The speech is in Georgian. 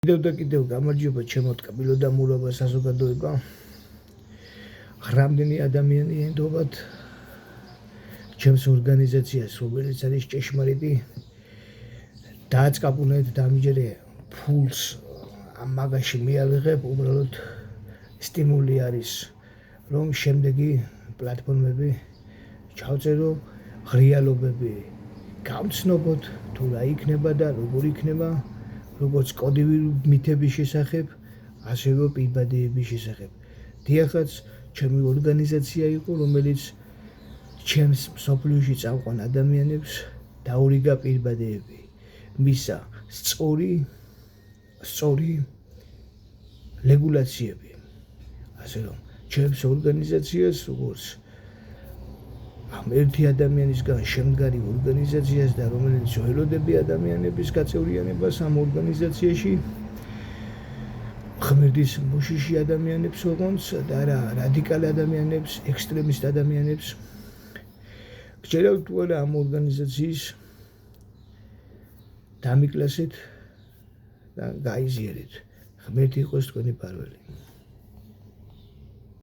კიდევ გამარჯობა ჩემო ტკბილოდამურობა საზოგადოება. რამდენი ადამიანი ენდობათ ჩემს ორგანიზაციას, რომელიც არის ჭეშმარიტი, დააწყაპუნეთ დამიჯერე ფულს ამ მაგაში მიავიღებ, უბრალოდ სტიმული არის, რომ შემდეგი პლატფორმები ჩავწერო, ღრიალობები გავცნობოთ, თუ რა იქნება და როგორ იქნება. როგორც კოდივი მითების შესახებ, ასევე პირბადეების შესახებ. დიახაც, ჩემი ორგანიზაცია იყო, რომელიც ჩემს მსოფლიოში წამყვან ადამიანებს დაურიგა პირბადეები, მისა სწორი რეგულაციები. ასე რომ, ჩემს ორგანიზაციას, როგორც ამ ერთი ადამიანისგან შემდგარი ორგანიზაციას და რომელიც ველოდები ადამიანების გაწევრიანებას ამ ორგანიზაციაში, ღმერთის მოშიში ადამიანებს ოღონდ და არა რადიკალ ადამიანებს, ექსტრემისტ ადამიანებს. გჯერავთ ყველა ამ ორგანიზაციის დამიკლასეთ და გაიზიარეთ. ღმერთი იყოს თქვენი პარველი.